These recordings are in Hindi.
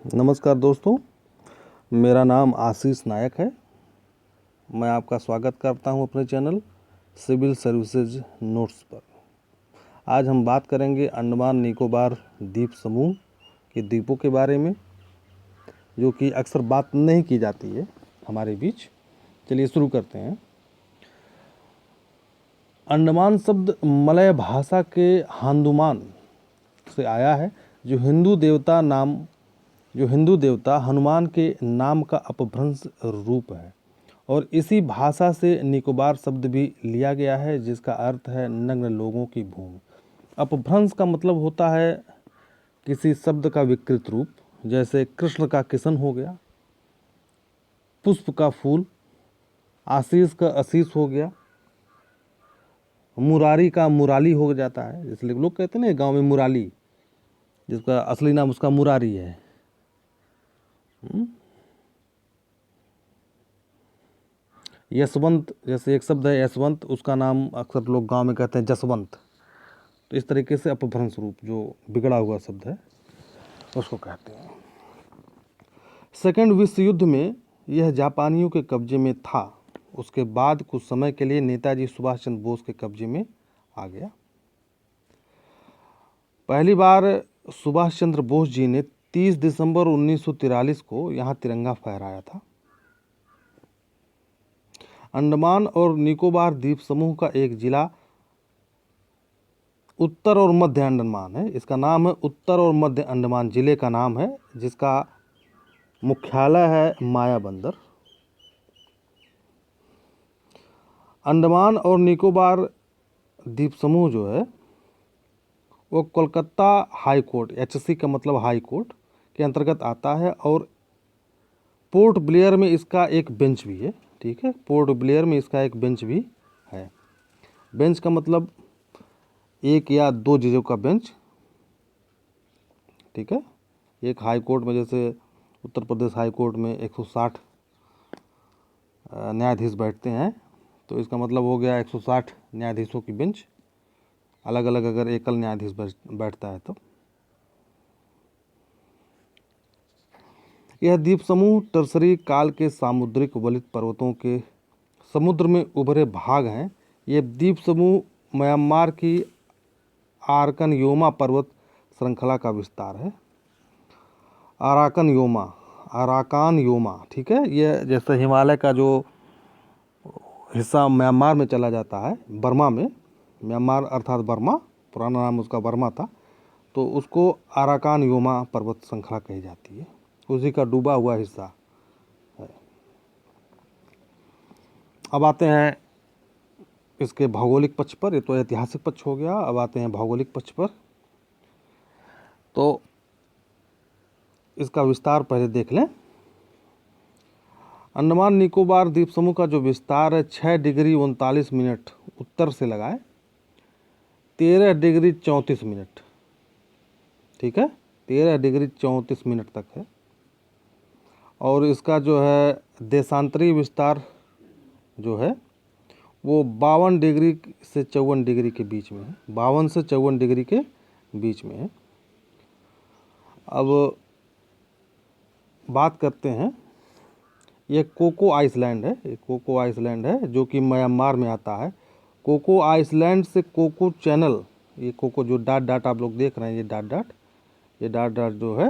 नमस्कार दोस्तों, मेरा नाम आशीष नायक है। मैं आपका स्वागत करता हूं अपने चैनल सिविल सर्विसेज नोट्स पर। आज हम बात करेंगे अंडमान निकोबार द्वीप समूह के द्वीपों के बारे में, जो कि अक्सर बात नहीं की जाती है हमारे बीच। चलिए शुरू करते हैं। अंडमान शब्द मलय भाषा के हांदुमान से आया है, जो हिंदू देवता हनुमान के नाम का अपभ्रंश रूप है, और इसी भाषा से निकोबार शब्द भी लिया गया है, जिसका अर्थ है नग्न लोगों की भूमि। अपभ्रंश का मतलब होता है किसी शब्द का विकृत रूप, जैसे कृष्ण का किशन हो गया, पुष्प का फूल, आशीष का आशीष हो गया, मुरारी का मुराली हो जाता है। इसलिए लोग कहते हैं ना गांव में मुराली, जिसका असली नाम उसका मुरारी है। यशवंत, जैसे एक शब्द है यशवंत, उसका नाम अक्सर लोग गांव में कहते हैं जसवंत। तो इस तरीके से अपभ्रंश रूप जो बिगड़ा हुआ शब्द है उसको कहते हैं। सेकेंड विश्व युद्ध में यह जापानियों के कब्जे में था। उसके बाद कुछ समय के लिए नेताजी सुभाष चंद्र बोस के कब्जे में आ गया। पहली बार सुभाष चंद्र बोस जी ने 30 दिसंबर 1943 को यहाँ तिरंगा फहराया था। अंडमान और निकोबार द्वीप समूह का एक जिला उत्तर और मध्य अंडमान है। इसका नाम है उत्तर और मध्य अंडमान जिले का नाम है, जिसका मुख्यालय है मायाबंदर। अंडमान और निकोबार द्वीप समूह जो है वो कोलकाता हाई कोर्ट, एचसी का मतलब हाई कोर्ट के अंतर्गत आता है, और पोर्ट ब्लेयर में इसका एक बेंच भी है। ठीक है, पोर्ट ब्लेयर में इसका एक बेंच भी है। बेंच का मतलब एक या दो जजों का बेंच। ठीक है, एक हाई कोर्ट में, जैसे उत्तर प्रदेश हाई कोर्ट में 160 न्यायाधीश बैठते हैं, तो इसका मतलब हो गया 160 न्यायाधीशों की बेंच। अलग अलग अगर एकल न्यायाधीश बैठता है तो। यह द्वीप समूह टर्सरी काल के सामुद्रिक वलित पर्वतों के समुद्र में उभरे भाग हैं। ये द्वीप समूह म्यांमार की आराकन योमा पर्वत श्रृंखला का विस्तार है। आराकान योमा, ठीक है, ये जैसे हिमालय का जो हिस्सा म्यांमार में चला जाता है, बर्मा में, म्यांमार अर्थात बर्मा, पुराना नाम उसका बर्मा था, तो उसको आराकान योमा पर्वत श्रृंखला कही जाती है। उसी का डूबा हुआ हिस्सा है। अब आते हैं इसके भौगोलिक पक्ष पर। ये तो ऐतिहासिक पक्ष हो गया। अब आते हैं भौगोलिक पक्ष पर। तो इसका विस्तार पहले देख लें। अंडमान निकोबार द्वीप समूह का जो विस्तार है 6 डिग्री 39 मिनट उत्तर से लगाए 13 डिग्री 34 मिनट, ठीक है, 13 डिग्री 34 मिनट तक है। और इसका जो है देशांतरी विस्तार जो है वो 52 डिग्री से 54 डिग्री के बीच में है। 52 से 54 डिग्री के बीच में है। अब बात करते हैं, ये कोको आइसलैंड है। ये कोको आइसलैंड है जो कि म्यांमार में आता है। कोको आइसलैंड से कोको चैनल, ये कोको जो डॉट डॉट आप लोग देख रहे हैं, ये डॉट डॉट जो है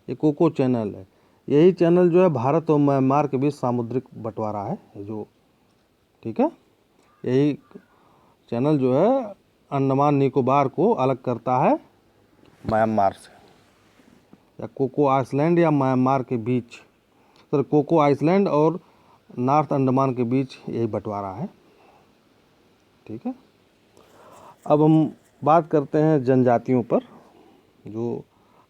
ये कोको चैनल है। यही चैनल जो है भारत और म्यांमार के बीच सामुद्रिक बंटवारा है जो, ठीक है, यही चैनल जो है अंडमान निकोबार को अलग करता है म्यांमार से, या कोको आइसलैंड या म्यांमार के बीच, सर कोको आइसलैंड और नॉर्थ अंडमान के बीच यही बंटवारा है। ठीक है, अब हम बात करते हैं जनजातियों पर। जो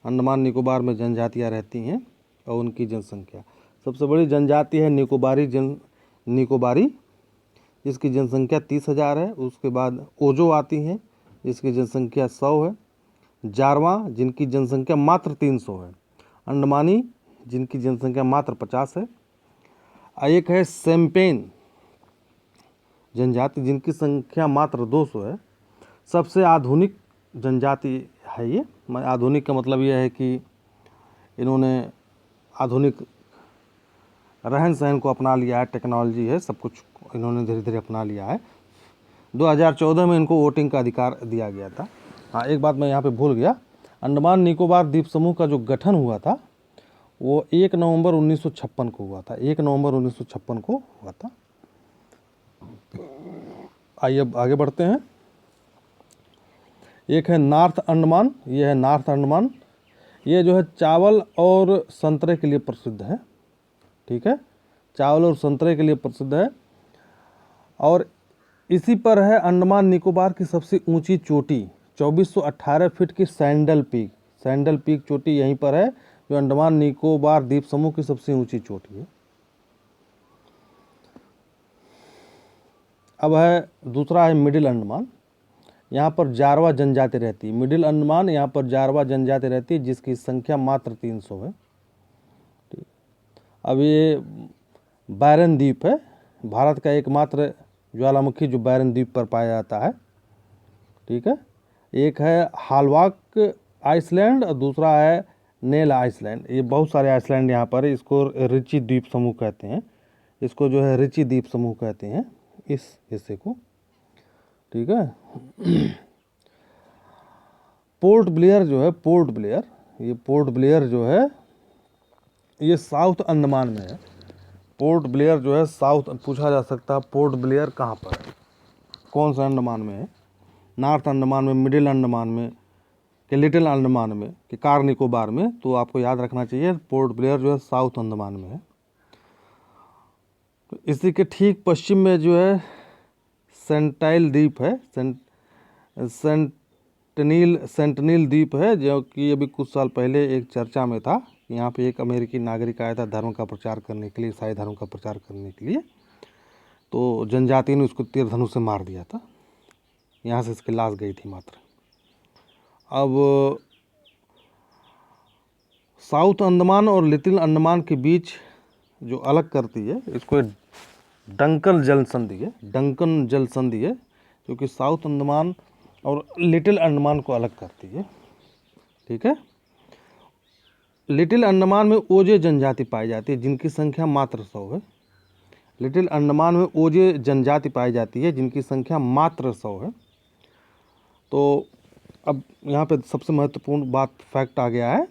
अंडमान निकोबार में जनजातियां रहती हैं और उनकी जनसंख्या। सबसे बड़ी जनजाति है निकोबारी, जिसकी जनसंख्या 30,000 है। उसके बाद ओजो आती हैं, जिसकी जनसंख्या 100 है। जारवा, जिनकी जनसंख्या मात्र 300 है। अंडमानी, जिनकी जनसंख्या मात्र 50 है। एक है सेम्पेन जनजाति, जिनकी संख्या मात्र 200 है। सबसे आधुनिक जनजाति है ये। आधुनिक का मतलब यह है कि इन्होंने आधुनिक रहन सहन को अपना लिया है, टेक्नोलॉजी है, सब कुछ इन्होंने धीरे धीरे अपना लिया है। 2014 में इनको वोटिंग का अधिकार दिया गया था। हाँ, एक बात मैं यहाँ पे भूल गया, अंडमान निकोबार द्वीप समूह का जो गठन हुआ था वो 1 नवंबर 1956 को हुआ था। 1 नवंबर 1956 को हुआ था। आइए अब आगे बढ़ते हैं। एक है नॉर्थ अंडमान, ये है नॉर्थ अंडमान। ये जो है चावल और संतरे के लिए प्रसिद्ध है। ठीक है, चावल और संतरे के लिए प्रसिद्ध है। और इसी पर है अंडमान निकोबार की सबसे ऊंची चोटी, 2418 फीट की सैंडल पीक। सैंडल पीक चोटी यहीं पर है, जो अंडमान निकोबार द्वीप समूह की सबसे ऊंची चोटी है। अब है दूसरा है मिडिल अंडमान। यहाँ पर जारवा जनजाति रहती है। मिडिल अंडमान, यहाँ पर जारवा जनजाति रहती है, जिसकी संख्या मात्र 300 है। अब ये बैरन द्वीप है, भारत का एकमात्र ज्वालामुखी जो बैरन द्वीप पर पाया जाता है। ठीक है, एक है हालवाक आइसलैंड और दूसरा है नेल आइसलैंड। ये बहुत सारे आइसलैंड यहाँ पर है। इसको रिची द्वीप समूह कहते हैं। इसको जो है रिची द्वीप समूह कहते हैं इस हिस्से को। ठीक है, पोर्ट ब्लेयर जो है, पोर्ट ब्लेयर, ये पोर्ट ब्लेयर जो है ये साउथ अंडमान में है। पोर्ट ब्लेयर जो है साउथ, पूछा जा सकता है पोर्ट ब्लेयर कहाँ पर है, कौन सा अंडमान में है, नॉर्थ अंडमान में, मिडिल अंडमान में, कि लिटिल अंडमान में, कि कार निकोबार में। तो आपको याद रखना चाहिए पोर्ट ब्लेयर जो है साउथ अंडमान में है। तो इसी के ठीक पश्चिम में जो है सेंटाइल द्वीप है, सेंटनील द्वीप है, जो कि अभी कुछ साल पहले एक चर्चा में था। यहाँ पे एक अमेरिकी नागरिक आया था धर्म का प्रचार करने के लिए, ईसाई धर्म का प्रचार करने के लिए। तो जनजाति ने उसको तीर धनुष से मार दिया था। यहाँ से इसकी लाश गई थी मात्र। अब साउथ अंडमान और लिटिल अंडमान के बीच जो अलग करती है, इसको डंकन जल संधि है। डंकन जल संधि है, क्योंकि साउथ अंडमान और लिटिल अंडमान को अलग करती है। ठीक है, लिटिल अंडमान में ओजे जनजाति पाई जाती है, जिनकी संख्या मात्र 100 है। लिटिल अंडमान में ओजे जनजाति पाई जाती है, जिनकी संख्या मात्र 100 है। तो अब यहाँ पे सबसे महत्वपूर्ण बात, फैक्ट आ गया है।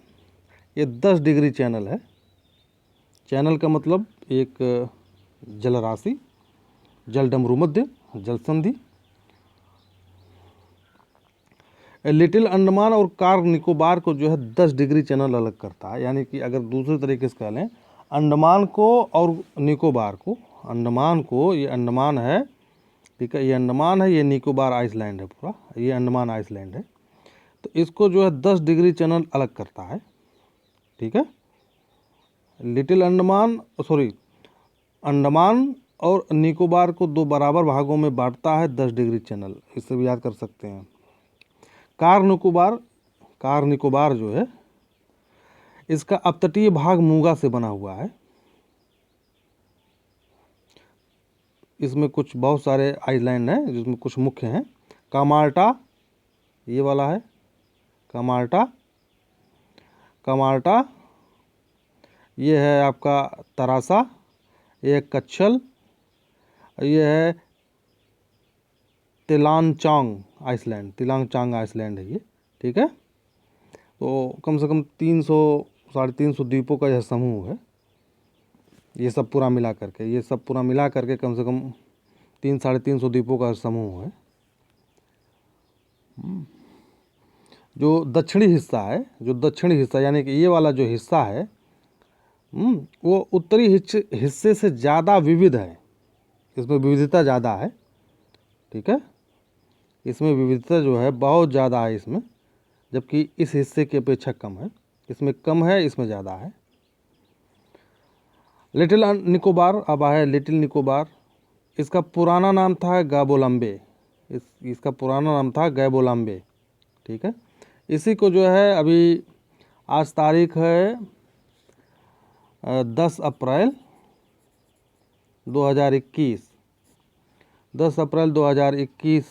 ये 10 डिग्री चैनल है। चैनल का मतलब एक जलराशि, जलडमरू मध्य, जलसंधि। लिटिल अंडमान और कार निकोबार को जो है 10 डिग्री चैनल अलग करता है। यानी कि अगर दूसरे तरीके से कह लें, अंडमान को और निकोबार को, अंडमान को, ये अंडमान है, ठीक है, ये अंडमान है, ये निकोबार आइसलैंड है, पूरा ये अंडमान आइसलैंड है। तो इसको जो है 10 डिग्री चैनल अलग करता है। ठीक है, लिटिल अंडमान, सॉरी, अंडमान और निकोबार को 2 बराबर भागों में बांटता है 10 डिग्री चैनल। इससे भी याद कर सकते हैं। कार निकोबार जो है, इसका अपतटीय भाग मूंगा से बना हुआ है। इसमें कुछ बहुत सारे आइलैंड हैं, जिसमें कुछ मुख्य हैं। कामार्टा, ये वाला है कामार्टा, ये है आपका तरासा, ये है कच्छल, ये है तिलांगचांग आइसलैंड है ये। ठीक है, तो कम से कम 300 साढ़े 300 द्वीपों का यह समूह है। ये सब पूरा मिला करके कम से कम 300-350 द्वीपों का समूह है। जो दक्षिणी हिस्सा यानी कि ये वाला जो हिस्सा है, वो उत्तरी हिस्से से ज़्यादा विविध है। इसमें विविधता ज़्यादा है। ठीक है, इसमें विविधता जो है बहुत ज़्यादा है इसमें, जबकि इस हिस्से की अपेक्षा कम है। इसमें कम है, इसमें ज़्यादा है। लिटिल निकोबार, अब है लिटिल निकोबार। इसका पुराना नाम था गैबोलम्बे। इसका पुराना नाम था गैबोलम्बे। ठीक है, इसी को जो है अभी आज तारीख है 10 अप्रैल 2021। 10 अप्रैल 2021,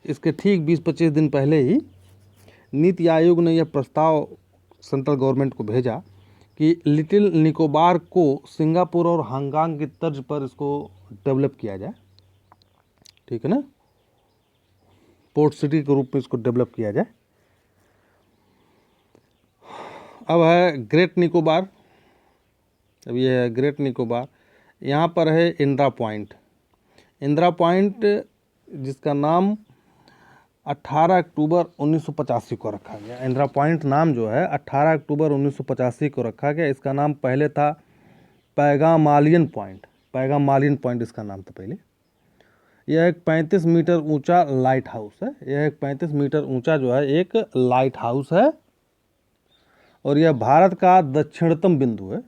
इसके ठीक 20-25 दिन पहले ही नीति आयोग ने यह प्रस्ताव सेंट्रल गवर्नमेंट को भेजा कि लिटिल निकोबार को सिंगापुर और हांगकांग की तर्ज पर इसको डेवलप किया जाए, ठीक है ना, पोर्ट सिटी के रूप में इसको डेवलप किया जाए। अब है ग्रेट निकोबार। अब ये है ग्रेट निकोबार। यहाँ पर है इंदिरा पॉइंट। इंदिरा पॉइंट जिसका नाम 18 अक्टूबर 1985 को रखा गया। इंदिरा पॉइंट नाम जो है 18 अक्टूबर 1985 को रखा गया। इसका नाम पहले था पैगामालियन पॉइंट। पैगामालियन पॉइंट इसका नाम था पहले। यह एक 35 मीटर ऊंचा लाइट हाउस है। यह एक 35 मीटर ऊंचा जो है एक लाइट हाउस है और यह भारत का दक्षिणतम बिंदु है।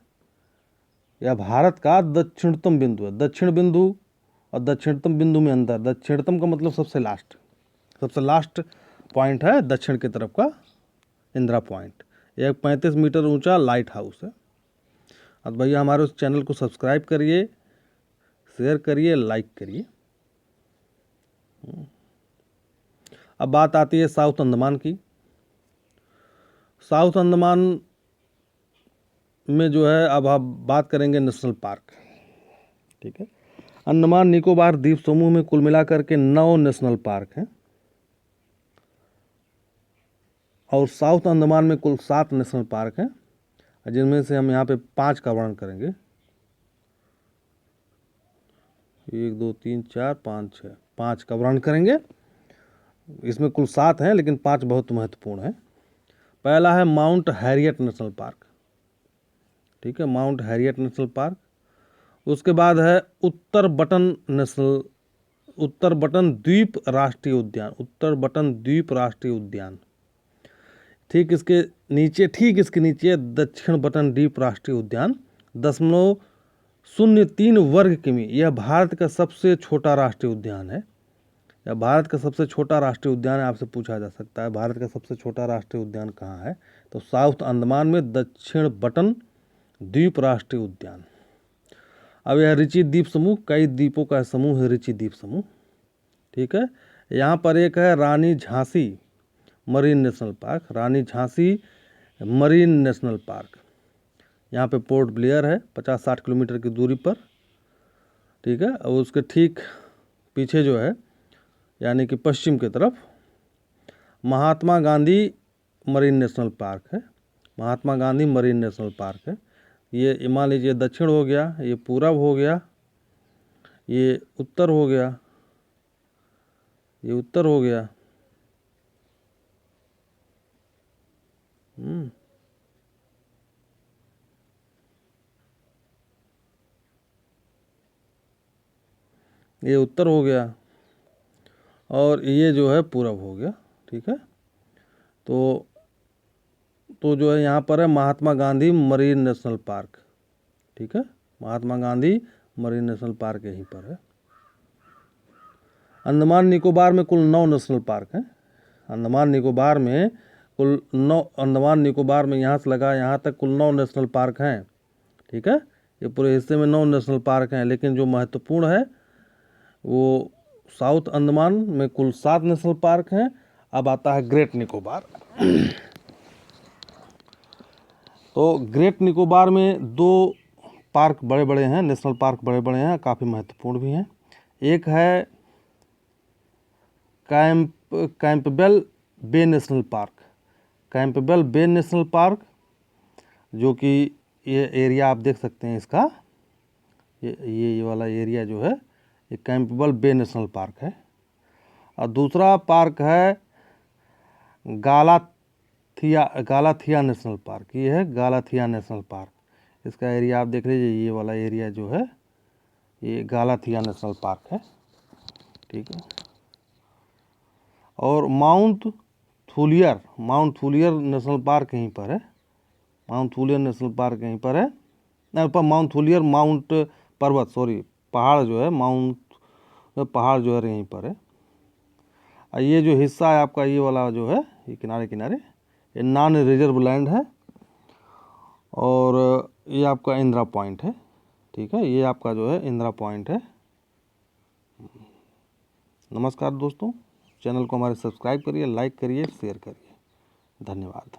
यह भारत का दक्षिणतम बिंदु है। दक्षिण बिंदु और दक्षिणतम बिंदु में अंतर। दक्षिणतम का मतलब सबसे लास्ट पॉइंट है दक्षिण की तरफ का इंदिरा पॉइंट। यह एक 35 मीटर ऊंचा लाइट हाउस है। अब भैया हमारे उस चैनल को सब्सक्राइब करिए, शेयर करिए, लाइक करिए। अब बात आती है साउथ अंडमान की। साउथ अंडमान में जो है अब आप बात करेंगे नेशनल पार्क, ठीक है। अंडमान निकोबार द्वीप समूह में कुल मिलाकर के 9 नेशनल पार्क हैं और साउथ अंडमान में कुल 7 नेशनल पार्क हैं, जिनमें से हम यहाँ पे 5 का वर्णन करेंगे। 1 2 3 4 5 6 5 का वर्णन करेंगे। इसमें कुल 7 हैं लेकिन 5 बहुत महत्वपूर्ण हैं। पहला है माउंट हैरियट नेशनल पार्क, ठीक है, माउंट हैरियट नेशनल पार्क। उसके बाद है उत्तर बटन द्वीप राष्ट्रीय उद्यान। ठीक इसके नीचे दक्षिण बटन द्वीप राष्ट्रीय उद्यान 0.03 वर्ग किमी। यह भारत का सबसे छोटा राष्ट्रीय उद्यान है। यह भारत का सबसे छोटा राष्ट्रीय उद्यान है। आपसे पूछा जा सकता है भारत का सबसे छोटा राष्ट्रीय उद्यान कहाँ है, तो साउथ अंडमान में दक्षिण बटन द्वीप राष्ट्रीय उद्यान। अब यह रिची द्वीप समूह, कई द्वीपों का समूह है रिची द्वीप समूह, ठीक है। यहाँ पर एक है रानी झांसी मरीन नेशनल पार्क। रानी झांसी मरीन नेशनल पार्क, यहाँ पे पोर्ट ब्लेयर है 50-60 किलोमीटर की दूरी पर, ठीक है। और उसके ठीक पीछे जो है यानी कि पश्चिम की तरफ Mahatma Gandhi marine national park है। Mahatma Gandhi marine national park है। ये मान लीजिए दक्षिण हो गया, ये पूरब हो गया, ये उत्तर हो गया, ये उत्तर हो गया। ये उत्तर हो गया और ये जो है पूरब हो गया, ठीक है। तो जो है यहाँ पर है Mahatma Gandhi marine national park, ठीक है। Mahatma Gandhi marine national park यहीं पर है। अंडमान निकोबार में कुल 9 नेशनल पार्क हैं। अंडमान निकोबार में यहाँ से लगा यहाँ तक कुल 9 नेशनल पार्क हैं, ठीक है। ये पूरे हिस्से में 9 नेशनल पार्क हैं, लेकिन जो महत्वपूर्ण है वो साउथ अंडमान में कुल 7 नेशनल पार्क हैं। अब आता है ग्रेट निकोबार। तो ग्रेट निकोबार में 2 पार्क बड़े बड़े हैं, नेशनल पार्क बड़े बड़े हैं, काफ़ी महत्वपूर्ण भी हैं। एक है कैंपबेल बे नेशनल पार्क। कैंपबेल बे नेशनल पार्क जो कि ये एरिया आप देख सकते हैं इसका, ये वाला एरिया जो है ये कैंपबेल बे नेशनल पार्क है। और दूसरा पार्क है गालाथिया नेशनल पार्क। ये है गालाथिया नेशनल पार्क। इसका एरिया आप देख लीजिए, ये वाला एरिया जो है ये गालाथिया नेशनल पार्क है, ठीक है। और माउंट थूलियर नेशनल पार्क यहीं पर है। माउंट थूलियर नेशनल पार्क यहीं पर है। माउंट थूलियर पहाड़ जो है पहाड़ जो है यहीं पर है। और ये जो हिस्सा है आपका ये वाला जो है ये किनारे ये नॉन रिजर्व लैंड है और ये आपका इंदिरा पॉइंट है, ठीक है। ये आपका जो है इंदिरा पॉइंट है। नमस्कार दोस्तों, चैनल को हमारे सब्सक्राइब करिए, लाइक करिए, शेयर करिए। धन्यवाद।